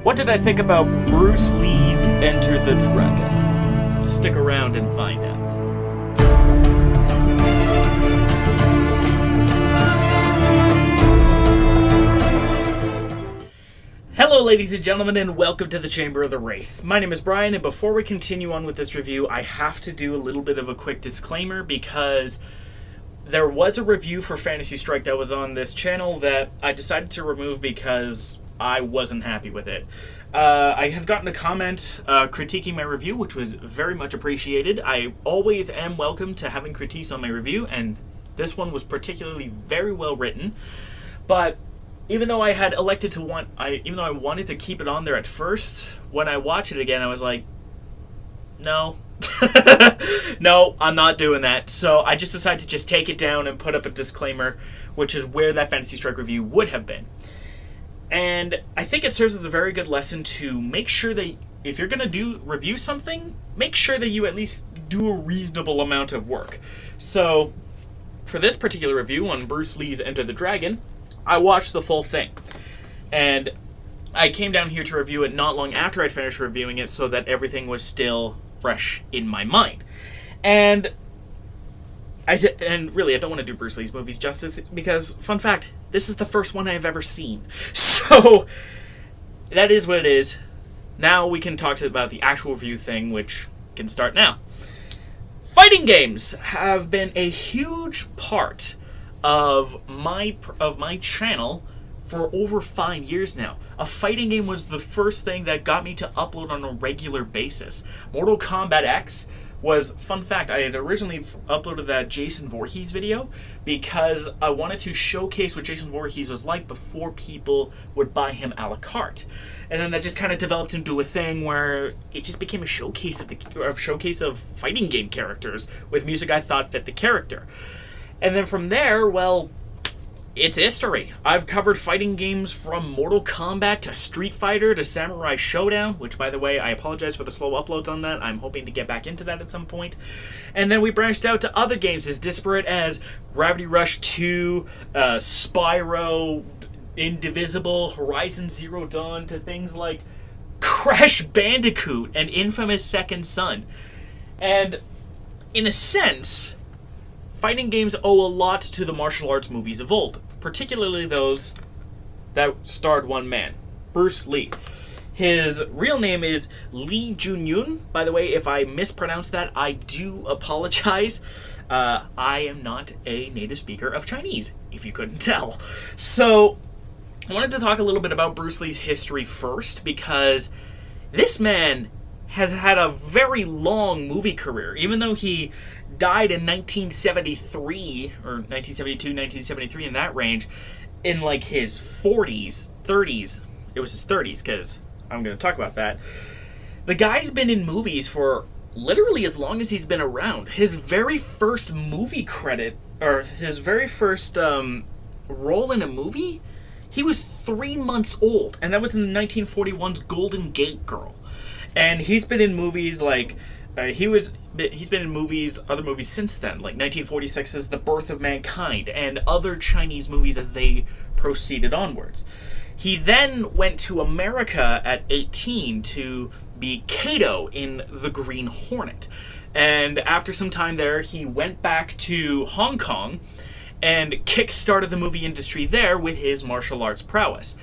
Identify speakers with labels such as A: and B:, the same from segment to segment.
A: What did I think about Bruce Lee's Enter the Dragon? Stick around and find out. Hello ladies and gentlemen, and welcome to the Chamber of the Wraith. My name is Brian, and before we continue on with this review, I have to do a little bit of a quick disclaimer because there was a review for Fantasy Strike that was on this channel that I decided to remove because I wasn't happy with it. I had gotten a comment critiquing my review, which was very much appreciated. I always am welcome to having critiques on my review, and this one was particularly very well written. But even though I had elected to even though I wanted to keep it on there at first, when I watch it again, I was like, no. No, I'm not doing that. So I just decided to just take it down and put up a disclaimer, which is where that Fantasy Strike review would have been. And I think it serves as a very good lesson to make sure that if you're going to review something, make sure that you at least do a reasonable amount of work. So for this particular review on Bruce Lee's Enter the Dragon, I watched the full thing. And I came down here to review it not long after I'd finished reviewing it so that everything was still fresh in my mind. And really, I don't want to do Bruce Lee's movies justice because, fun fact, this is the first one I have ever seen. So, that is what it is. Now we can talk about the actual review thing, which can start now. Fighting games have been a huge part of my channel for over 5 years now. A fighting game was the first thing that got me to upload on a regular basis. Mortal Kombat X was, fun fact, I had originally uploaded that Jason Voorhees video because I wanted to showcase what Jason Voorhees was like before people would buy him a la carte. And then that just kind of developed into a thing where it just became a showcase of fighting game characters with music I thought fit the character. And then from there, well, it's history. I've covered fighting games from Mortal Kombat to Street Fighter to Samurai Showdown, which, by the way, I apologize for the slow uploads on that. I'm hoping to get back into that at some point. And then we branched out to other games as disparate as Gravity Rush 2, Spyro, Indivisible, Horizon Zero Dawn, to things like Crash Bandicoot and Infamous Second Son. And in a sense, fighting games owe a lot to the martial arts movies of old, particularly those that starred one man, Bruce Lee. His real name is Lee Junyun. By the way, if I mispronounce that, I do apologize. I am not a native speaker of Chinese, if you couldn't tell. So, I wanted to talk a little bit about Bruce Lee's history first, because this man has had a very long movie career. Even though he died in 1973, or 1972, 1973, in that range, in like his 40s, 30s. It was his 30s, because I'm going to talk about that. The guy's been in movies for literally as long as he's been around. His very first movie credit, or his very first role in a movie, he was 3 months old, and that was in 1941's Golden Gate Girl. And he's been in movies like, he's been in other movies since then, like 1946's The Birth of Mankind, and other Chinese movies as they proceeded onwards. He then went to America at 18 to be Kato in The Green Hornet. And after some time there, he went back to Hong Kong and kick-started the movie industry there with his martial arts prowess.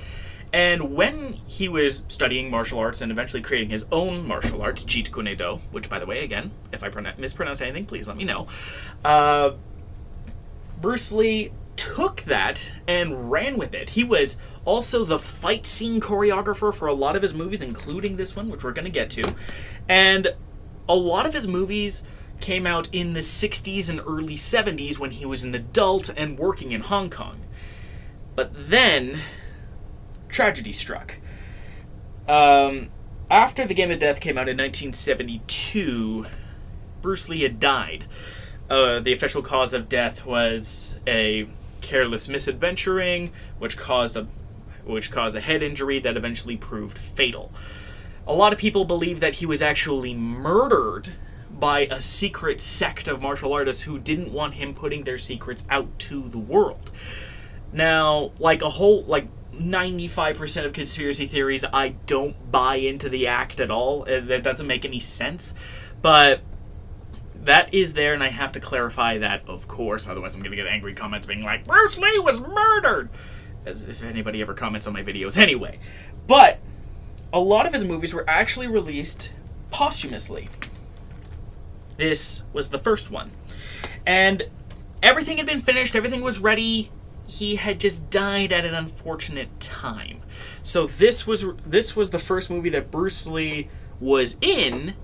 A: And when he was studying martial arts and eventually creating his own martial arts, Jeet Kune Do, which, by the way, again, if I mispronounce anything, please let me know. Bruce Lee took that and ran with it. He was also the fight scene choreographer for a lot of his movies, including this one, which we're going to get to. And a lot of his movies came out in the 60s and early 70s when he was an adult and working in Hong Kong. But then tragedy struck. After The Game of Death came out in 1972, Bruce Lee had died. The official cause of death was a careless misadventuring, which caused a head injury that eventually proved fatal. A lot of people believe that he was actually murdered by a secret sect of martial artists who didn't want him putting their secrets out to the world. Now, like 95% of conspiracy theories, I don't buy into the act at all. That doesn't make any sense. But that is there, and I have to clarify that, of course. Otherwise, I'm going to get angry comments being like, Bruce Lee was murdered! As if anybody ever comments on my videos anyway. But a lot of his movies were actually released posthumously. This was the first one. And everything had been finished, everything was ready. He had just died at an unfortunate time. So this was the first movie that Bruce Lee was in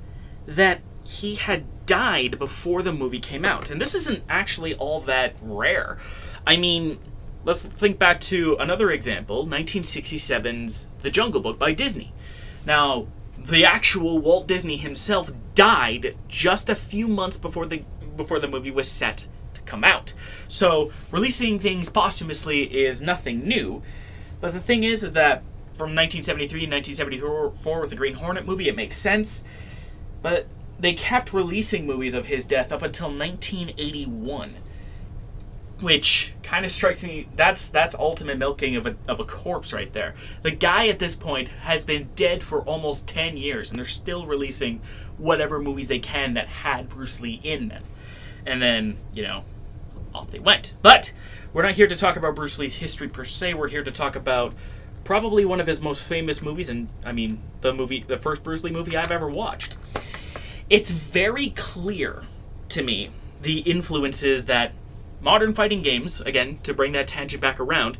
A: that he had died before the movie came out. And this isn't actually all that rare. I mean, let's think back to another example, 1967's The Jungle Book by Disney. Now, the actual Walt Disney himself died just a few months before the movie was set to come out. So, releasing things posthumously is nothing new. But the thing is that from 1973 and 1974 with the Green Hornet movie, it makes sense. But they kept releasing movies of his death up until 1981. Which kind of strikes me, that's ultimate milking of a corpse right there. The guy at this point has been dead for almost 10 years, and they're still releasing whatever movies they can that had Bruce Lee in them. And then, off they went. But we're not here to talk about Bruce Lee's history per se. We're here to talk about probably one of his most famous movies, and the first Bruce Lee movie I've ever watched. It's very clear to me the influences that modern fighting games, again, to bring that tangent back around,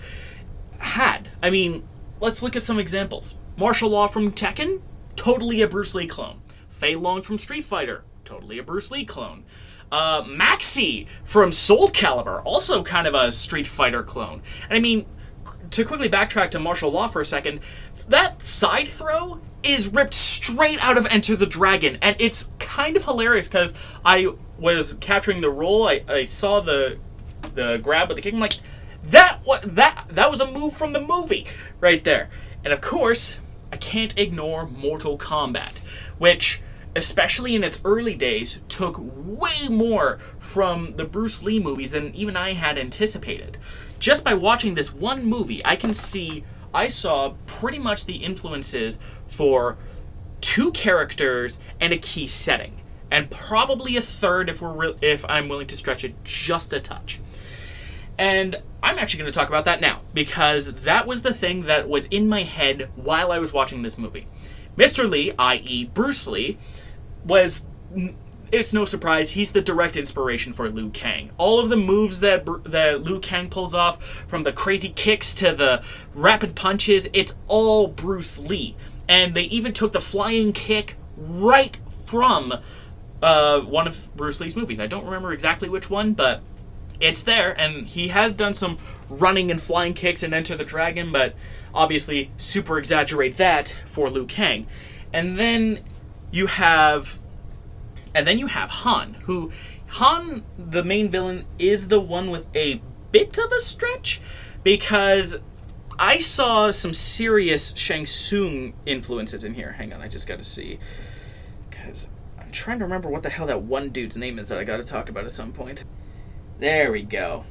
A: had. I mean, let's look at some examples. Martial Law from Tekken, totally a Bruce Lee clone. Fei Long from Street Fighter, totally a Bruce Lee clone. Maxi from Soul Calibur, also kind of a Street Fighter clone. And I mean, to quickly backtrack to Martial Law for a second, that side throw is ripped straight out of Enter the Dragon, and it's kind of hilarious because I was capturing the roll, I saw the grab with the kick. I'm like, that was a move from the movie right there. And of course, I can't ignore Mortal Kombat, which, especially in its early days, took way more from the Bruce Lee movies than even I had anticipated. Just by watching this one movie, I saw pretty much the influences for 2 characters and a key setting, and probably a third if I'm willing to stretch it just a touch. And I'm actually going to talk about that now, because that was the thing that was in my head while I was watching this movie. Mr. Lee, i.e. Bruce Lee, it's no surprise, he's the direct inspiration for Liu Kang. All of the moves that Liu Kang pulls off, from the crazy kicks to the rapid punches, it's all Bruce Lee. And they even took the flying kick right from one of Bruce Lee's movies. I don't remember exactly which one, but it's there, and he has done some running and flying kicks in Enter the Dragon, but obviously super exaggerate that for Liu Kang. And then you have Han, Han, the main villain, is the one with a bit of a stretch, because I saw some serious Shang Tsung influences in here. Hang on, I just gotta see, because I'm trying to remember what the hell that one dude's name is that I gotta talk about at some point. There we go.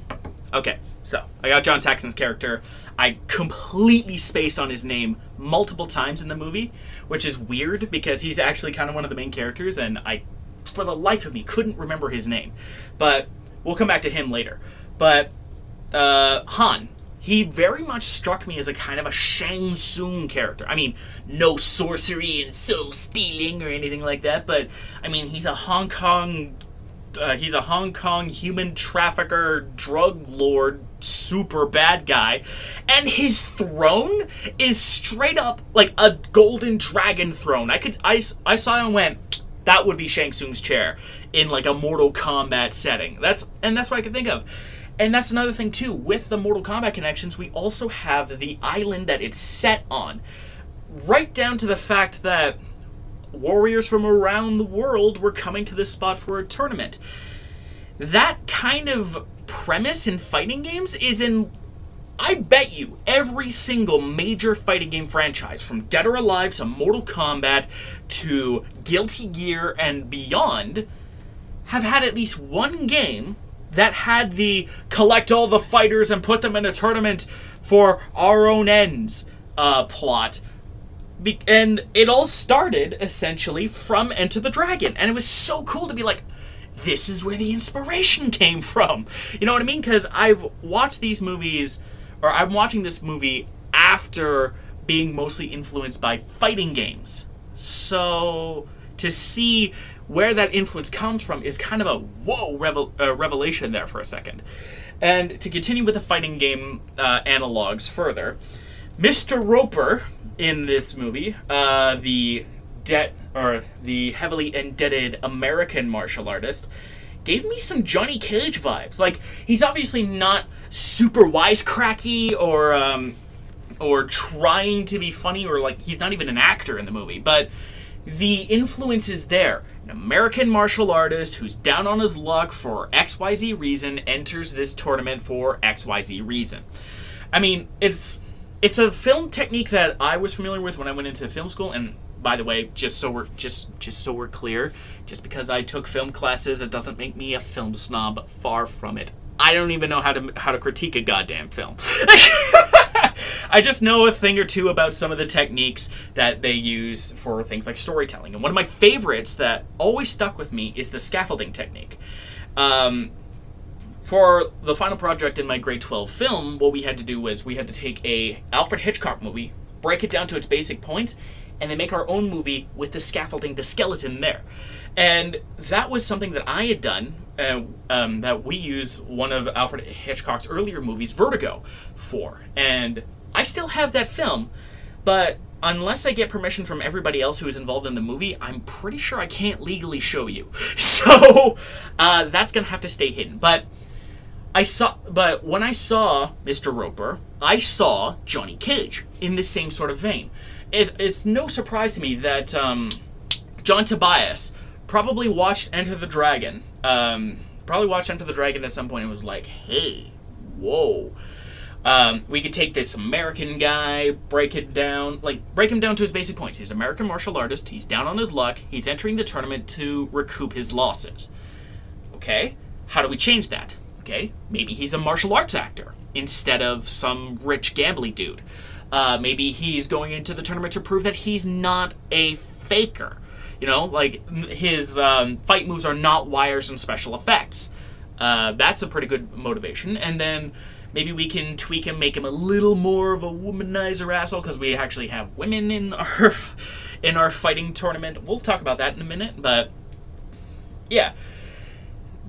A: Okay, so I got John Saxon's character. I completely spaced on his name multiple times in the movie, which is weird because he's actually kind of one of the main characters, and I, for the life of me, couldn't remember his name. But we'll come back to him later. But Han, he very much struck me as a kind of a Shang Tsung character. I mean, no sorcery and soul stealing or anything like that, but I mean, he's a Hong Kong human trafficker, drug lord, super bad guy, and his throne is straight up like a golden dragon throne. I saw it and went, that would be Shang Tsung's chair in like a Mortal Kombat setting. That's what I could think of. And that's another thing too, with the Mortal Kombat connections, we also have the island that it's set on, right down to the fact that warriors from around the world were coming to this spot for a tournament. That kind of premise in fighting games is in, I bet you, every single major fighting game franchise, from Dead or Alive to Mortal Kombat to Guilty Gear and beyond, have had at least one game that had the collect all the fighters and put them in a tournament for our own ends plot. And it all started, essentially, from Enter the Dragon. And it was so cool to be like, this is where the inspiration came from. You know what I mean? Because I've watched these movies, or I'm watching this movie after being mostly influenced by fighting games. So to see where that influence comes from is kind of a whoa revelation there for a second. And to continue with the fighting game analogs further, Mr. Roper in this movie, the heavily indebted American martial artist, gave me some Johnny Cage vibes. Like, he's obviously not super wisecracky or trying to be funny, or like he's not even an actor in the movie, but the influence is there. An American martial artist who's down on his luck for XYZ reason enters this tournament for XYZ reason. I mean, it's a film technique that I was familiar with when I went into film school. And by the way, just so we're clear, just because I took film classes, it doesn't make me a film snob. Far from it. I don't even know how to critique a goddamn film. I just know a thing or two about some of the techniques that they use for things like storytelling. And one of my favorites that always stuck with me is the scaffolding technique. For the final project in my grade 12 film, what we had to do was we had to take a Alfred Hitchcock movie, break it down to its basic points, and then make our own movie with the scaffolding, the skeleton there. And that was something that I had done, that we used one of Alfred Hitchcock's earlier movies, Vertigo, for. And I still have that film, but unless I get permission from everybody else who is involved in the movie, I'm pretty sure I can't legally show you. So that's going to have to stay hidden. But when I saw Mr. Roper, I saw Johnny Cage in the same sort of vein. It's no surprise to me that John Tobias probably watched Enter the Dragon. At some point and was like, hey, whoa. We could take this American guy, break him down to his basic points. He's an American martial artist. He's down on his luck. He's entering the tournament to recoup his losses. Okay, how do we change that? Okay, maybe he's a martial arts actor instead of some rich gambly dude. Maybe he's going into the tournament to prove that he's not a faker. You know, like his fight moves are not wires and special effects. That's a pretty good motivation. And then maybe we can tweak him, make him a little more of a womanizer asshole, because we actually have women in our fighting tournament. We'll talk about that in a minute, but yeah.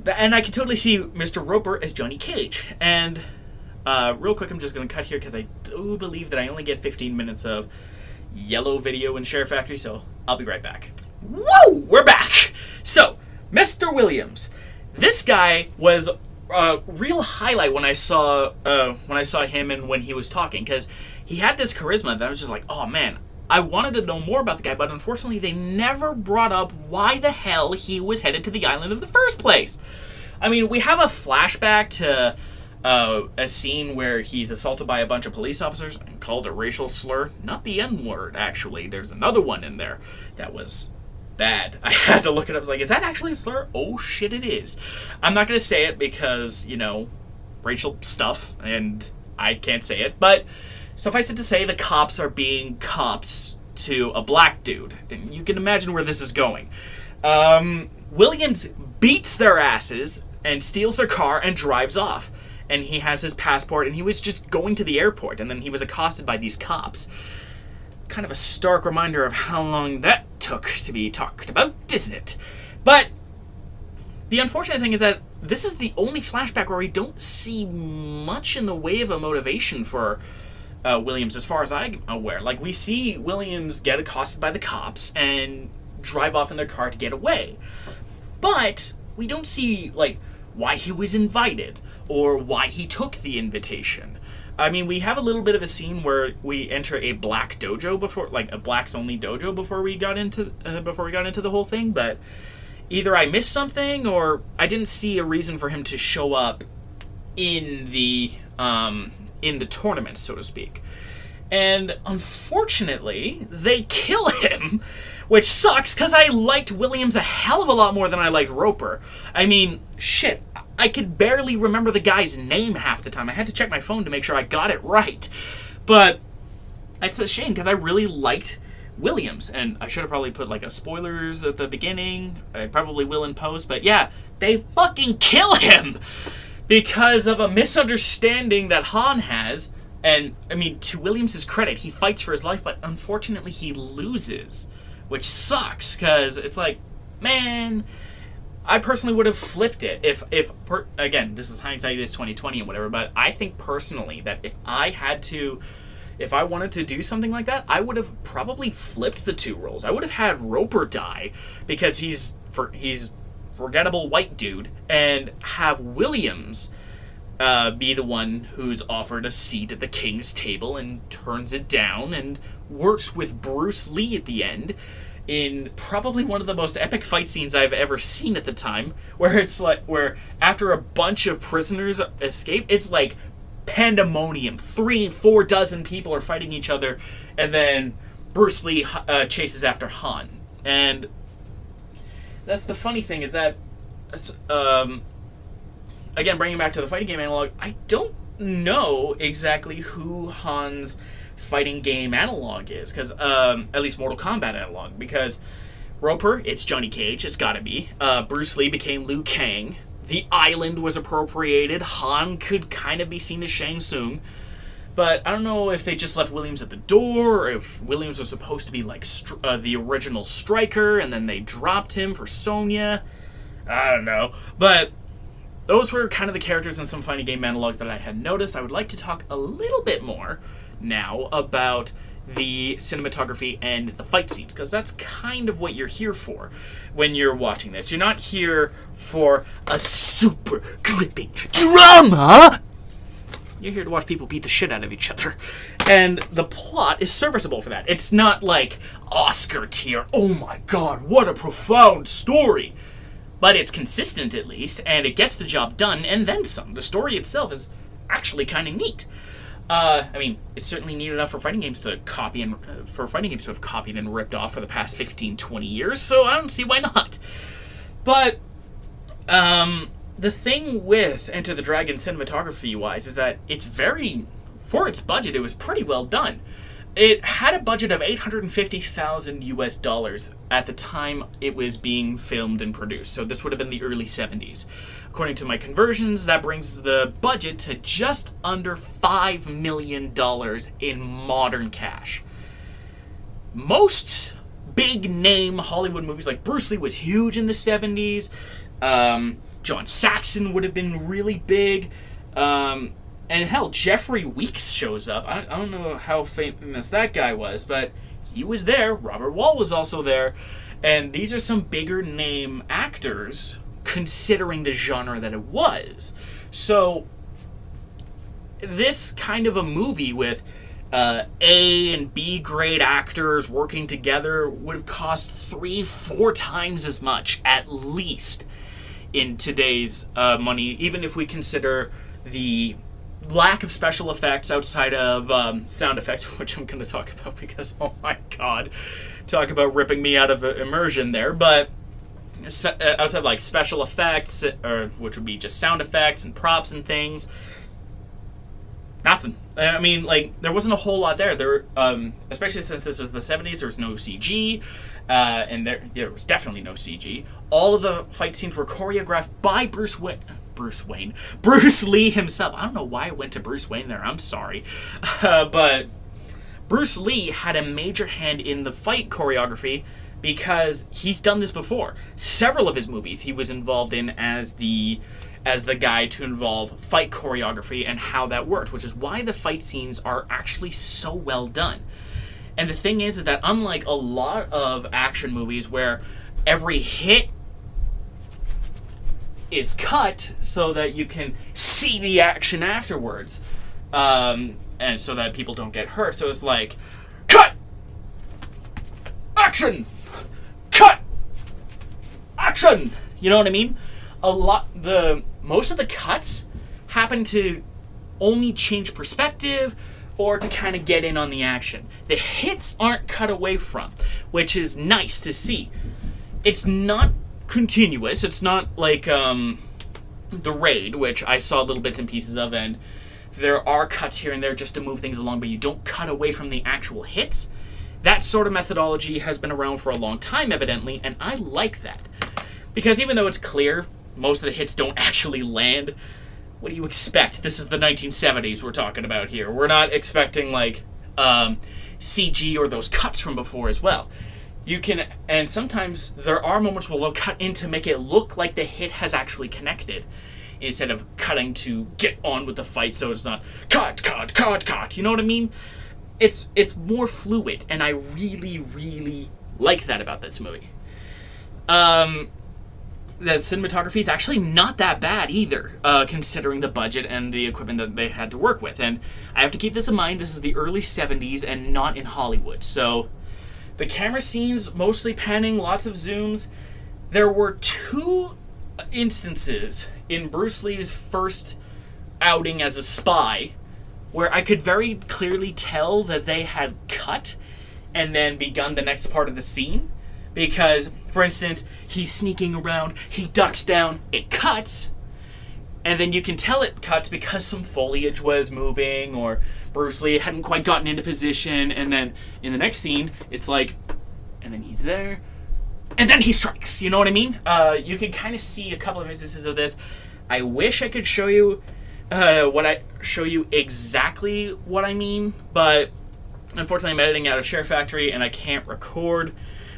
A: And I can totally see Mr. Roper as Johnny Cage. And real quick, I'm just going to cut here because I do believe that I only get 15 minutes of yellow video in Share Factory, so I'll be right back. Woo! We're back! So, Mr. Williams. This guy was a real highlight when I saw him and when he was talking, because he had this charisma that I was just like, oh man, I wanted to know more about the guy, but unfortunately they never brought up why the hell he was headed to the island in the first place. I mean, we have a flashback to a scene where he's assaulted by a bunch of police officers and called a racial slur. Not the N-word, actually. There's another one in there that was bad. I had to look it up. I was like, is that actually a slur? Oh, shit, it is. I'm not going to say it because, you know, racial stuff, and I can't say it. But suffice it to say, the cops are being cops to a black dude. And you can imagine where this is going. Williams beats their asses and steals their car and drives off. And he has his passport, and he was just going to the airport, and then he was accosted by these cops. Kind of a stark reminder of how long that took to be talked about, isn't it? But the unfortunate thing is that this is the only flashback where we don't see much in the way of a motivation for Williams, as far as I'm aware. Like, we see Williams get accosted by the cops and drive off in their car to get away. But we don't see, like, why he was invited or why he took the invitation. I mean, we have a little bit of a scene where we enter a black dojo before, like a blacks only dojo before we got into the whole thing. But either I missed something or I didn't see a reason for him to show up in the tournament, so to speak. And unfortunately, they kill him, which sucks because I liked Williams a hell of a lot more than I liked Roper. I mean, shit. I could barely remember the guy's name half the time. I had to check my phone to make sure I got it right. But it's a shame because I really liked Williams, and I should have probably put like a spoilers at the beginning. I probably will in post, but yeah, they fucking kill him because of a misunderstanding that Han has. And I mean, to Williams' credit, he fights for his life, but unfortunately he loses, which sucks because it's like, man, I personally would have flipped it again, this is hindsight, it is 2020 and whatever, but I think personally that if I wanted to do something like that, I would have probably flipped the two roles. I would have had Roper die because he's forgettable white dude, and have Williams be the one who's offered a seat at the king's table and turns it down and works with Bruce Lee at the end in probably one of the most epic fight scenes I've ever seen at the time, where after a bunch of prisoners escape, it's like pandemonium. 3-4 dozen people are fighting each other, and then Bruce Lee chases after Han. And that's the funny thing, is that again, bringing back to the fighting game analog, I don't know exactly who Han's fighting game analog is, because at least Mortal Kombat analog, because Roper, it's Johnny Cage, it's gotta be. Bruce Lee became Liu Kang. The island was appropriated. Han could kind of be seen as Shang Tsung. But I don't know if they just left Williams at the door, or if Williams was supposed to be like the original Striker, and then they dropped him for Sonya. I don't know. But those were kind of the characters in some fighting game analogs that I had noticed. I would like to talk a little bit more now about the cinematography and the fight scenes, because that's kind of what you're here for when you're watching this. You're not here for a super gripping drama. You're here to watch people beat the shit out of each other. And the plot is serviceable for that. It's not like Oscar tier, oh my god, what a profound story. But it's consistent at least, and it gets the job done, and then some. The story itself is actually kind of neat. I mean, it's certainly neat enough for fighting games to have copied and ripped off for the past 15, 20 years, so I don't see why not. But the thing with Enter the Dragon cinematography-wise is that it's for its budget, it was pretty well done. It had a budget of $850,000 US at the time it was being filmed and produced, so this would have been the early 70s. According to my conversions, that brings the budget to just under $5 million in modern cash. Most big-name Hollywood movies, like Bruce Lee was huge in the 70s, John Saxon would have been really big, and hell, Jeffrey Weeks shows up. I don't know how famous that guy was, but he was there. Robert Wall was also there. And these are some bigger name actors, considering the genre that it was. So, this kind of a movie with A and B grade actors working together would have cost 3-4 times as much, at least, in today's money, even if we consider the lack of special effects outside of sound effects, which I'm going to talk about because, oh my god, talk about ripping me out of immersion there. But outside of like special effects, or which would be just sound effects and props and things, nothing. I mean, like, there wasn't a whole lot there. There, especially since this was the 70s, there was no CG, and there was definitely no CG. All of the fight scenes were choreographed by Bruce Lee himself. I don't know why I went to Bruce Wayne there. I'm sorry. But Bruce Lee had a major hand in the fight choreography because he's done this before. Several of his movies he was involved in as the guy to involve fight choreography and how that worked, which is why the fight scenes are actually so well done. And the thing is that unlike a lot of action movies where every hit is cut so that you can see the action afterwards, and so that people don't get hurt. So it's like, cut, action, cut, action. You know what I mean? Most of the cuts happen to only change perspective or to kind of get in on the action. The hits aren't cut away from, which is nice to see. It's not continuous. It's not like the raid, which I saw little bits and pieces of, and there are cuts here and there just to move things along, but you don't cut away from the actual hits. That sort of methodology has been around for a long time, evidently, and I like that. Because even though it's clear most of the hits don't actually land, what do you expect? This is the 1970s we're talking about here. We're not expecting, like, CG or those cuts from before as well. You can, and sometimes there are moments where they'll cut in to make it look like the hit has actually connected, instead of cutting to get on with the fight, so it's not cut. You know what I mean? It's more fluid, and I really, really like that about this movie. The cinematography is actually not that bad either, considering the budget and the equipment that they had to work with. And I have to keep this in mind, this is the early 70s and not in Hollywood. So the camera scenes, mostly panning, lots of zooms. There were 2 instances in Bruce Lee's first outing as a spy where I could very clearly tell that they had cut and then begun the next part of the scene. Because, for instance, he's sneaking around, he ducks down, it cuts, and then you can tell it cuts because some foliage was moving, or Bruce Lee hadn't quite gotten into position, and then in the next scene, it's like, and then he's there, and then he strikes, you know what I mean? You can kind of see a couple of instances of this. I wish I could show you exactly what I mean, but unfortunately I'm editing out of Share Factory, and I can't record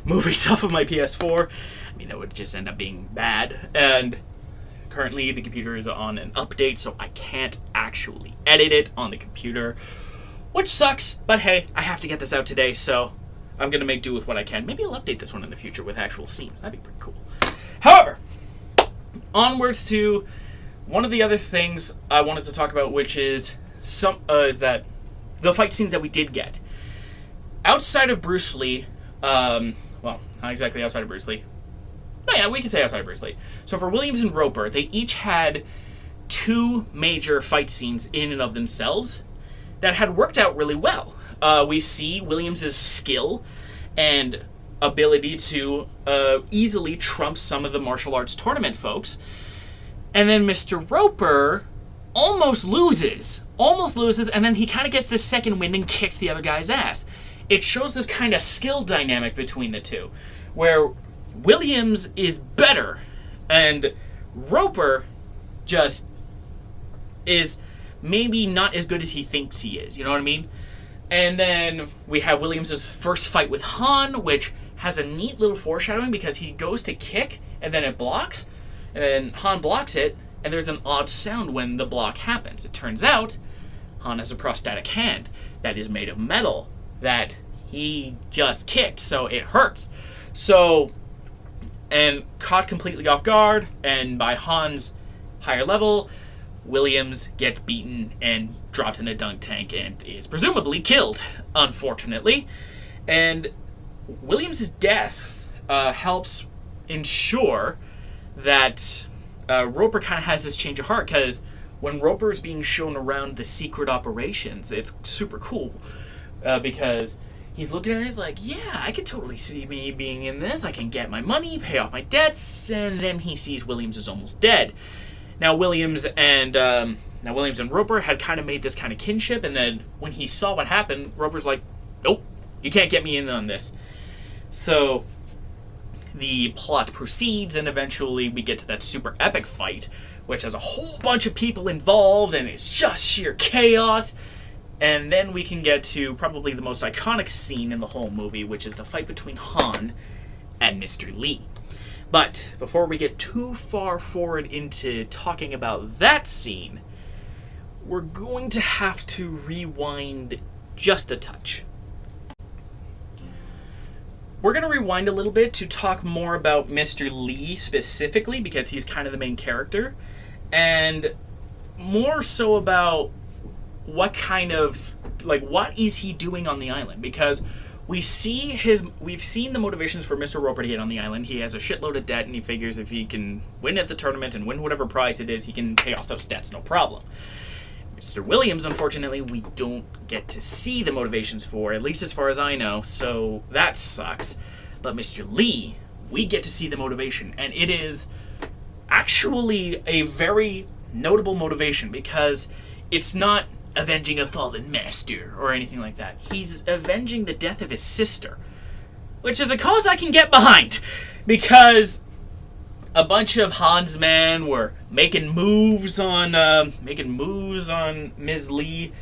A: movies off of my PS4. I mean, that would just end up being bad. And currently the computer is on an update, so I can't actually edit it on the computer, which sucks, but hey, I have to get this out today, so I'm going to make do with what I can. Maybe I'll update this one in the future with actual scenes. That'd be pretty cool. However, onwards to one of the other things I wanted to talk about, which is that the fight scenes that we did get. Outside of Bruce Lee, well, not exactly outside of Bruce Lee. No, yeah, we can say outside of Bruce Lee. So for Williams and Roper, they each had 2 major fight scenes in and of themselves that had worked out really well. We see Williams' skill and ability to easily trump some of the martial arts tournament folks. And then Mr. Roper almost loses, and then he kind of gets this second wind and kicks the other guy's ass. It shows this kind of skill dynamic between the two, where Williams is better, and Roper just is maybe not as good as he thinks he is, you know what I mean? And then we have Williams' first fight with Han, which has a neat little foreshadowing because he goes to kick, and then it blocks, and then Han blocks it, and there's an odd sound when the block happens. It turns out Han has a prosthetic hand that is made of metal that he just kicked, so it hurts. So, and caught completely off guard, and by Han's higher level, Williams gets beaten and dropped in a dunk tank and is presumably killed, unfortunately. And Williams' death helps ensure that Roper kind of has this change of heart, because when Roper is being shown around the secret operations, it's super cool, because he's looking at it, he's like, yeah, I could totally see me being in this. I can get my money, pay off my debts, and then he sees Williams is almost dead. Now Williams and Roper had kind of made this kind of kinship, and then when he saw what happened, Roper's like, nope, you can't get me in on this. So the plot proceeds, and eventually we get to that super epic fight, which has a whole bunch of people involved, and it's just sheer chaos. And then we can get to probably the most iconic scene in the whole movie, which is the fight between Han and Mr. Lee. But before we get too far forward into talking about that scene, we're going to have to rewind just a touch. We're going to rewind a little bit to talk more about Mr. Lee specifically, because he's kind of the main character, and more so about what is he doing on the island? Because we've seen the motivations for Mr. Roper to get on the island. He has a shitload of debt, and he figures if he can win at the tournament and win whatever prize it is, he can pay off those debts, no problem. Mr. Williams, unfortunately, we don't get to see the motivations for, at least as far as I know, so that sucks. But Mr. Lee, we get to see the motivation, and it is actually a very notable motivation, because it's not avenging a fallen master or anything like that. He's avenging the death of his sister, which is a cause I can get behind, because a bunch of Han's men were making moves on Ms. Lee,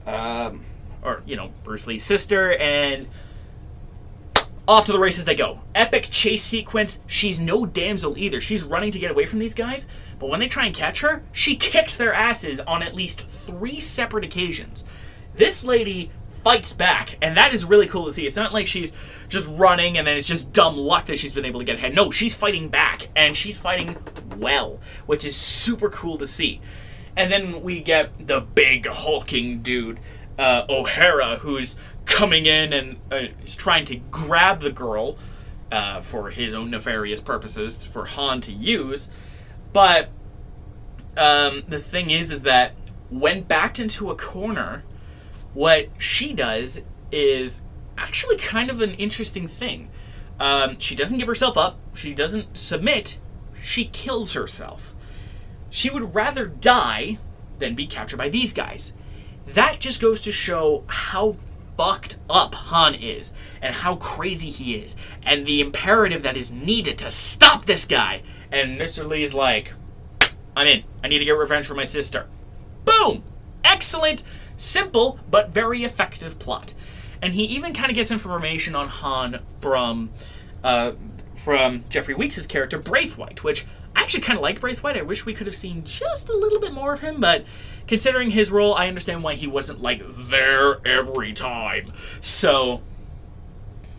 A: or Bruce Lee's sister, and off to the races they go. Epic chase sequence. She's no damsel either. She's running to get away from these guys, but when they try and catch her, she kicks their asses on at least 3 separate occasions. This lady fights back, and that is really cool to see. It's not like she's just running and then it's just dumb luck that she's been able to get ahead. No, she's fighting back, and she's fighting well, which is super cool to see. And then we get the big hulking dude, O'Hara, who's coming in and is trying to grab the girl for his own nefarious purposes for Han to use. But the thing is that when backed into a corner, what she does is actually kind of an interesting thing. She doesn't give herself up. She doesn't submit. She kills herself. She would rather die than be captured by these guys. That just goes to show how fucked up Han is, and how crazy he is, and the imperative that is needed to stop this guy. And Mr. Lee's like, I'm in. I need to get revenge for my sister. Boom! Excellent, simple, but very effective plot. And he even kind of gets information on Han from Jeffrey Weeks' character, Braithwaite, which I actually kind of liked Braithwaite. I wish we could have seen just a little bit more of him, but considering his role, I understand why he wasn't, there every time. So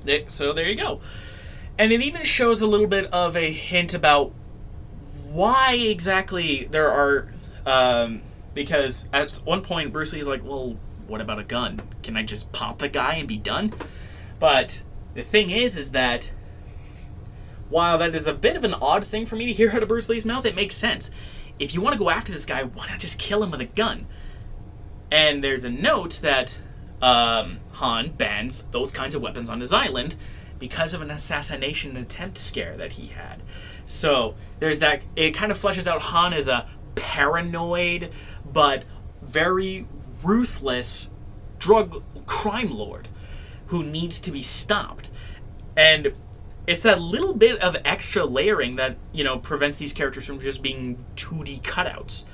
A: there you go. And it even shows a little bit of a hint about why exactly there are... because at one point, Bruce Lee's like, well, what about a gun? Can I just pop the guy and be done? But the thing is that while that is a bit of an odd thing for me to hear out of Bruce Lee's mouth, it makes sense. If you want to go after this guy, why not just kill him with a gun? And there's a note that Han bans those kinds of weapons on his island because of an assassination attempt scare that he had. So there's that. It kind of fleshes out Han as a paranoid but very ruthless drug crime lord who needs to be stopped. And it's that little bit of extra layering that, prevents these characters from just being 2D cutouts.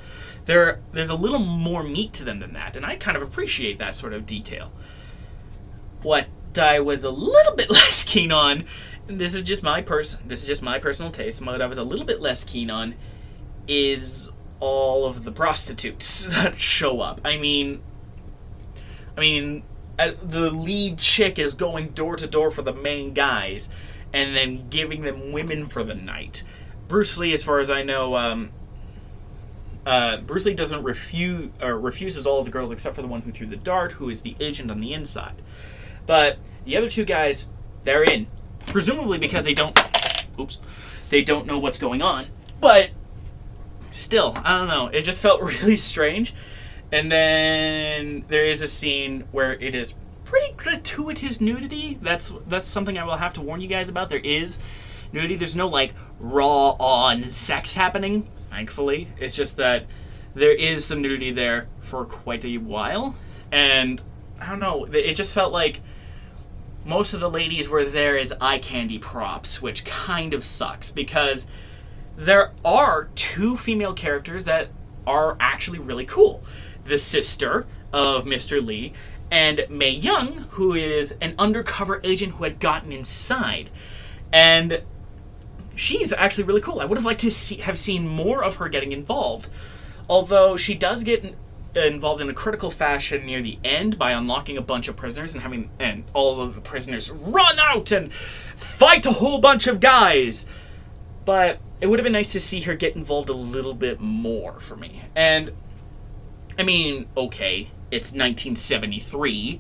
A: There's a little more meat to them than that, and I kind of appreciate that sort of detail. What I was a little bit less keen on, and this is just my personal taste, what I was a little bit less keen on is all of the prostitutes that show up. I mean, the lead chick is going door to door for the main guys, and then giving them women for the night. Bruce Lee, as far as I know, Bruce Lee doesn't refuses all of the girls except for the one who threw the dart, who is the agent on the inside. But the other 2 guys, they're in, presumably because they don't know what's going on. But still, I don't know. It just felt really strange. And then there is a scene where it is pretty gratuitous nudity. That's something I will have to warn you guys about. There is nudity. There's no raw on sex happening, thankfully. It's just that there is some nudity there for quite a while. And I don't know, it just felt like most of the ladies were there as eye candy props, which kind of sucks because there are 2 female characters that are actually really cool. The sister of Mr. Lee, and Mae Young, who is an undercover agent who had gotten inside. And she's actually really cool. I would have liked to have seen more of her getting involved. Although she does get involved in a critical fashion near the end by unlocking a bunch of prisoners and all of the prisoners run out and fight a whole bunch of guys. But it would have been nice to see her get involved a little bit more for me. And okay, it's 1973.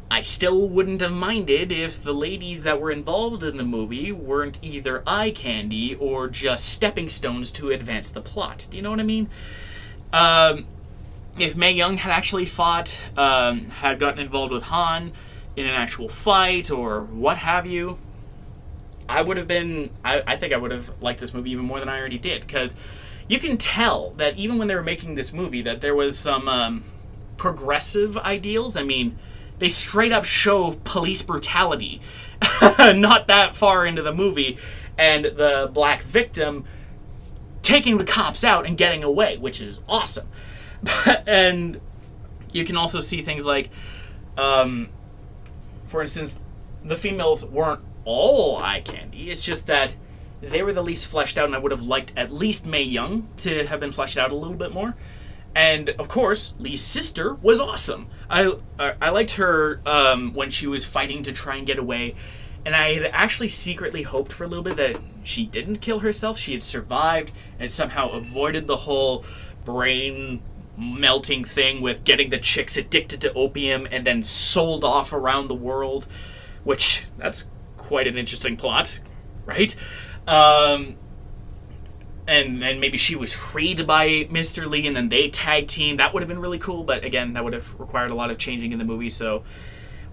A: I still wouldn't have minded if the ladies that were involved in the movie weren't either eye candy or just stepping stones to advance the plot. Do you know what I mean? If Mae Young had actually fought, had gotten involved with Han in an actual fight or what have you, I think I would have liked this movie even more than I already did, because you can tell that even when they were making this movie that there was some progressive ideals. I mean, they straight up show police brutality not that far into the movie, and the black victim taking the cops out and getting away, which is awesome. And you can also see things like, for instance, the females weren't all eye candy. It's just that they were the least fleshed out, and I would have liked at least Mae Young to have been fleshed out a little bit more. And of course, Lee's sister was awesome. I liked her when she was fighting to try and get away, and I had actually secretly hoped for a little bit that she didn't kill herself. She had survived and somehow avoided the whole brain melting thing with getting the chicks addicted to opium and then sold off around the world, which that's quite an interesting plot, right? And maybe she was freed by Mr. Lee and then they tag team. That would have been really cool, but again, that would have required a lot of changing in the movie. So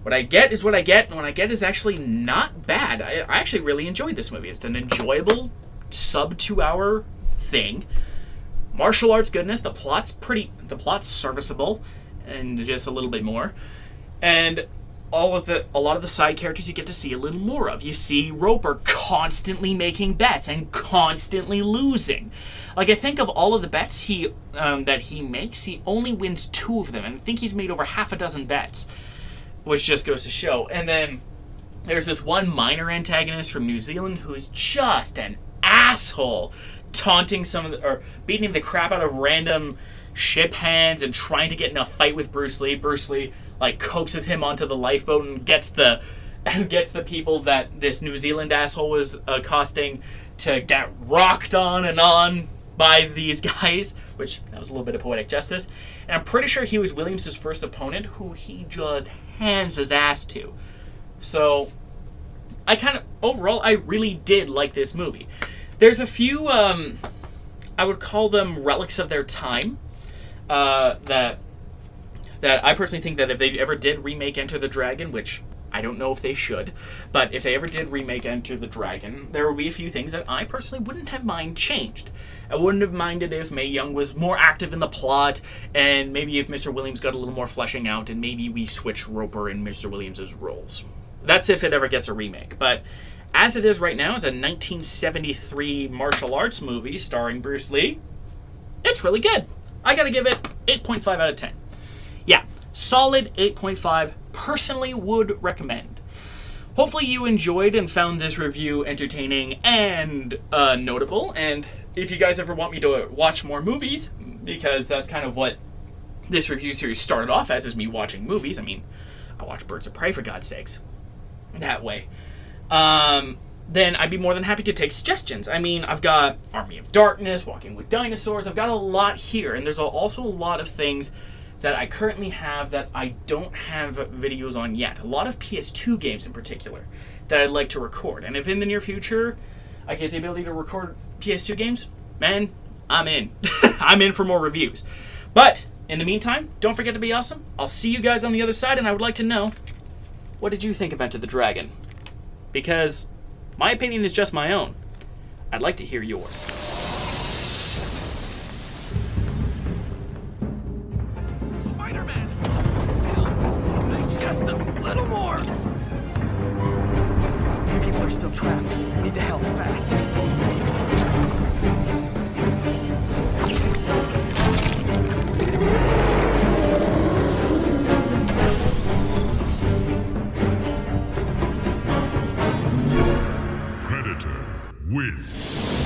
A: what I get is what I get, and what I get is actually not bad. I actually really enjoyed this movie. It's an enjoyable sub 2 hour thing. Martial arts goodness. The plot's serviceable, and just a little bit more. And a lot of the side characters you get to see a little more of. You see Roper constantly making bets and constantly losing. Like, I think of all of the bets that he makes, he only wins 2 of them, and I think he's made over half a dozen bets, which just goes to show. And then there's this one minor antagonist from New Zealand who is just an asshole, taunting or beating the crap out of random ship hands and trying to get in a fight with Bruce Lee. Bruce Lee coaxes him onto the lifeboat and gets the people that this New Zealand asshole was accosting to get rocked on by these guys, which that was a little bit of poetic justice. And I'm pretty sure he was Williams' first opponent, who he just hands his ass to. So overall, I really did like this movie. There's a few, I would call them relics of their time, that I personally think that if they ever did remake Enter the Dragon, which I don't know if they should, but if they ever did remake Enter the Dragon, there would be a few things that I personally wouldn't have mind changed. I wouldn't have minded if Mae Young was more active in the plot, and maybe if Mr. Williams got a little more fleshing out, and maybe we switch Roper and Mr. Williams' roles. That's if it ever gets a remake. But as it is right now, as a 1973 martial arts movie starring Bruce Lee, it's really good. I gotta give it 8.5 out of 10. Yeah, solid 8.5. Personally would recommend. Hopefully you enjoyed and found this review entertaining and notable. And if you guys ever want me to watch more movies, because that's kind of what this review series started off as, is me watching movies. I mean, I watch Birds of Prey, for God's sakes. That way. Then I'd be more than happy to take suggestions. I mean, I've got Army of Darkness, Walking with Dinosaurs. I've got a lot here, and there's also a lot of things that I currently have that I don't have videos on yet. A lot of PS2 games in particular that I'd like to record. And if in the near future I get the ability to record PS2 games, man, I'm in. I'm in for more reviews. But in the meantime, don't forget to be awesome. I'll see you guys on the other side, and I would like to know, what did you think of Enter the Dragon? Because my opinion is just my own. I'd like to hear yours.
B: Spider-Man! Just a little more! People are still trapped. We need to help fast.
C: Predator wins.